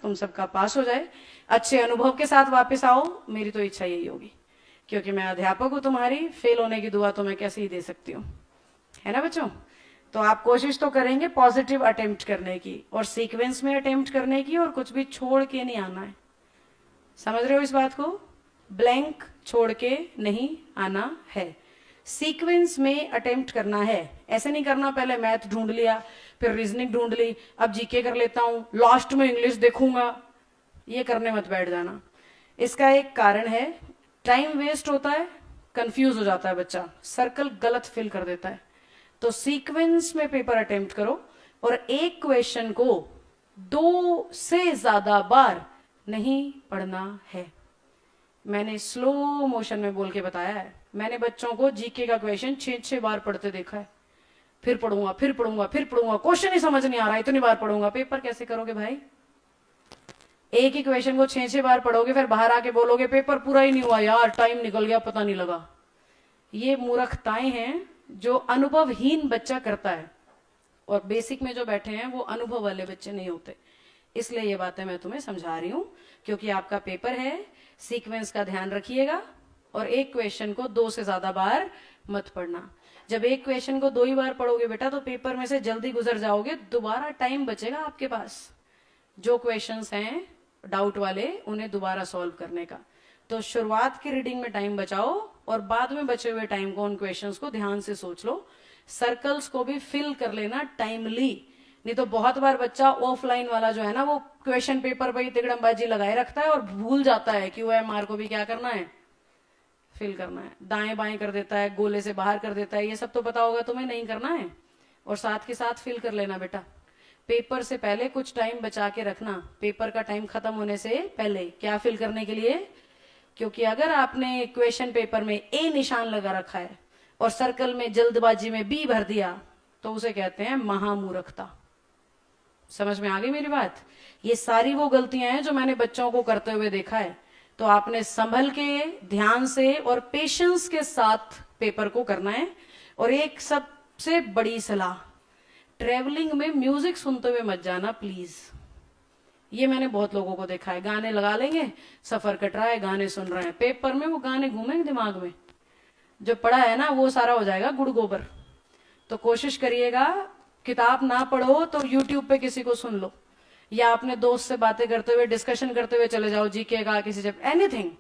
तुम सबका पास हो जाए, अच्छे अनुभव के साथ वापस आओ। मेरी तो इच्छा यही होगी, क्योंकि मैं अध्यापक हूं तुम्हारी, फेल होने की दुआ तो मैं कैसे ही दे सकती हूँ, है ना बच्चों। तो आप कोशिश तो करेंगे पॉजिटिव अटेम्प्ट करने की और सीक्वेंस में अटेम्प्ट करने की, और कुछ भी छोड़ के नहीं आना है। समझ रहे हो इस बात को? ब्लैंक छोड़ के नहीं आना है, सीक्वेंस में अटेम्प्ट करना है। ऐसे नहीं करना पहले मैथ ढूंढ लिया, फिर रीजनिंग ढूंढ ली, अब जीके कर लेता हूं, लास्ट में इंग्लिश देखूंगा। ये करने मत बैठ जाना। इसका एक कारण है, टाइम वेस्ट होता है, कंफ्यूज हो जाता है बच्चा, सर्कल गलत फिल कर देता है। तो सीक्वेंस में पेपर अटेम्प्ट करो, और एक क्वेश्चन को 2 से ज्यादा बार नहीं पढ़ना है। मैंने स्लो मोशन में बोल के बताया है। मैंने बच्चों को जीके का क्वेश्चन 6-6 बार पढ़ते देखा है। फिर पढ़ूंगा, फिर पढ़ूंगा, फिर पढ़ूंगा, क्वेश्चन ही समझ नहीं आ रहा, इतनी बार पढ़ूंगा। पेपर कैसे करोगे भाई? एक ही क्वेश्चन को 6-6 बार पढ़ोगे, फिर बाहर आके बोलोगे पेपर पूरा ही नहीं हुआ यार, टाइम निकल गया, पता नहीं लगा। ये मूर्खताएं हैं जो अनुभवहीन बच्चा करता है, और बेसिक में जो बैठे हैं वो अनुभव वाले बच्चे नहीं होते। इसलिए ये बातें मैं तुम्हें समझा रही हूं, क्योंकि आपका पेपर है। सीक्वेंस का ध्यान रखिएगा, और एक क्वेश्चन को 2 से ज्यादा बार मत पढ़ना। जब एक क्वेश्चन को 2 ही बार पढ़ोगे बेटा, तो पेपर में से जल्दी गुजर जाओगे, दोबारा टाइम बचेगा आपके पास जो क्वेश्चंस हैं डाउट वाले उन्हें दोबारा सॉल्व करने का। तो शुरुआत की रीडिंग में टाइम बचाओ, और बाद में बचे हुए टाइम को उन क्वेश्चंस को ध्यान से सोच लो। सर्कल्स को भी फिल कर लेना टाइमली, नहीं तो बहुत बार बच्चा ऑफलाइन वाला जो है ना, वो क्वेश्चन पेपर पर ही तिकड़मबाजी लगाए रखता है और भूल जाता है कि OMR को भी क्या करना है, फिल करना है। दाएं बाएं कर देता है, गोले से बाहर कर देता है, ये सब तो पता होगा तुम्हें, नहीं करना है। और साथ के साथ फिल कर लेना बेटा। पेपर से पहले कुछ टाइम बचा के रखना, पेपर का टाइम खत्म होने से पहले। क्या फिल करने के लिए? क्योंकि अगर आपने क्वेश्चन पेपर में ए निशान लगा रखा है और सर्कल में जल्दबाजी में बी भर दिया, तो उसे कहते हैं महामूर्खता। समझ में आ गई मेरी बात? ये सारी वो गलतियां हैं जो मैंने बच्चों को करते हुए देखा है। तो आपने संभल के, ध्यान से और पेशेंस के साथ पेपर को करना है। और एक सबसे बड़ी सलाह, ट्रेवलिंग में म्यूजिक सुनते हुए मत जाना प्लीज। ये मैंने बहुत लोगों को देखा है, गाने लगा लेंगे, सफर कट रहा है, गाने सुन रहे हैं, पेपर में वो गाने घूमेंगे दिमाग में, जो पढ़ा है ना वो सारा हो जाएगा गुड़ गोबर। तो कोशिश करिएगा, किताब ना पढ़ो तो यूट्यूब पे किसी को सुन लो, या अपने दोस्त से बातें करते हुए, डिस्कशन करते हुए चले जाओ, जीके का किसी जब, anything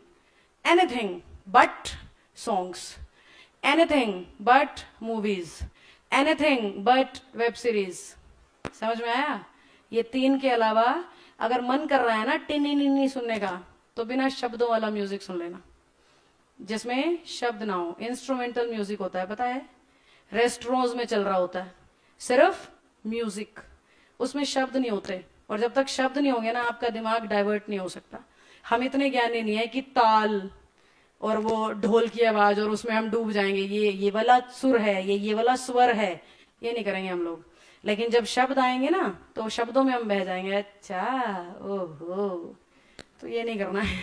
anything but songs, anything but movies, anything but web series. समझ में आया? ये 3 के अलावा अगर मन कर रहा है ना टिनी सुनने का, तो बिना शब्दों वाला म्यूजिक सुन लेना, जिसमें शब्द ना हो। इंस्ट्रूमेंटल म्यूजिक होता है, पता है, रेस्टोरेंट्स में चल रहा होता है, सिर्फ म्यूजिक, उसमें शब्द नहीं होते। और जब तक शब्द नहीं होंगे ना, आपका दिमाग डाइवर्ट नहीं हो सकता। हम इतने ज्ञानी नहीं है कि ताल और वो ढोल की आवाज और उसमें हम डूब जाएंगे, ये वाला सुर है, ये वाला स्वर है, ये नहीं करेंगे हम लोग। लेकिन जब शब्द आएंगे ना, तो शब्दों में हम बह जाएंगे, अच्छा ओहो। तो ये नहीं करना है।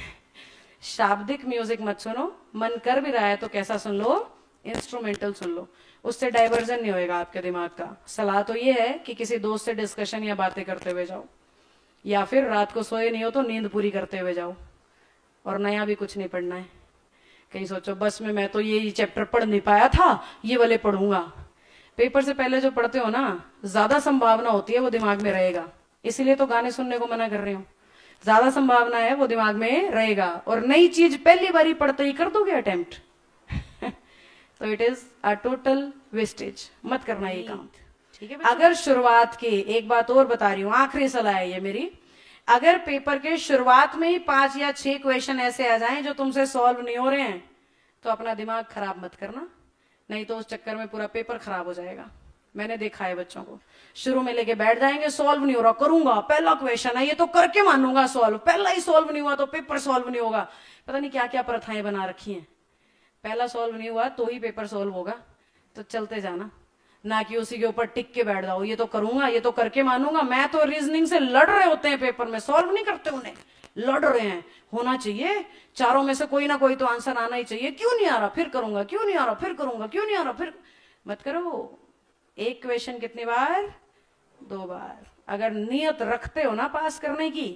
शाब्दिक म्यूजिक मत सुनो, मन कर भी रहा है तो कैसा सुन लो, इंस्ट्रूमेंटल सुन लो, उससे डाइवर्जन नहीं होएगा आपके दिमाग का। सलाह तो ये है कि किसी दोस्त से डिस्कशन या बातें करते हुए जाओ, या फिर रात को सोए नहीं हो तो नींद पूरी करते हुए जाओ। और नया भी कुछ नहीं पढ़ना है। कहीं सोचो बस में मैं तो ये चैप्टर पढ़ नहीं पाया था, ये वाले पढ़ूंगा। पेपर से पहले जो पढ़ते हो ना, ज्यादा संभावना होती है वो दिमाग में रहेगा। इसीलिए तो गाने सुनने को मना कर रही हूँ, ज्यादा संभावना है वो दिमाग में रहेगा। और नई चीज पहली बारी पढ़ते ही कर दोगे अटेम्प्ट तो it is a total wastage, मत करना ये काम, ठीक है? अगर शुरुआत की, एक बात और बता रही हूँ, आखिरी सलाह है ये मेरी, अगर पेपर के शुरुआत में ही 5 या 6 क्वेश्चन ऐसे आ जाएं जो तुमसे सॉल्व नहीं हो रहे हैं, तो अपना दिमाग खराब मत करना, नहीं तो उस चक्कर में पूरा पेपर खराब हो जाएगा। मैंने देखा है बच्चों को, शुरू में लेके बैठ जाएंगे, सॉल्व नहीं हो रहा, करूंगा, पहला क्वेश्चन है ये तो करके मानूंगा सॉल्व, पहला ही सॉल्व नहीं हुआ तो पेपर सॉल्व नहीं होगा। पता नहीं क्या क्या प्रथाएं बना रखी हैं, पहला सॉल्व नहीं हुआ तो ही पेपर सॉल्व होगा। तो चलते जाना, ना कि उसी के ऊपर टिक के बैठ जाओ, ये तो करूंगा, ये तो करके मानूंगा। मैं तो रीजनिंग से लड़ रहे होते हैं पेपर में, सॉल्व नहीं करते उन्हें, लड़ रहे हैं। होना चाहिए चारों में से कोई ना कोई तो आंसर आना ही चाहिए। क्यों नहीं आ रहा, फिर करूंगा, क्यों नहीं आ रहा, फिर करूंगा, क्यों नहीं आ रहा, फिर मत करो। एक क्वेश्चन कितनी बार? 2 बार। अगर नियत रखते हो ना पास करने की,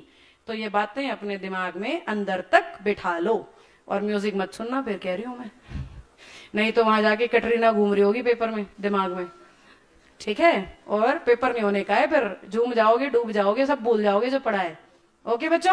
तो ये बातें अपने दिमाग में अंदर तक बिठा लो, और म्यूजिक मत सुनना फिर, कह रही हूं मैं, नहीं तो वहां जाके कटरीना घूम रही होगी पेपर में दिमाग में, ठीक है। और पेपर नहीं होने का है, फिर झूम जाओगे, डूब जाओगे, सब भूल जाओगे जो पढ़ा है। ओके बच्चों।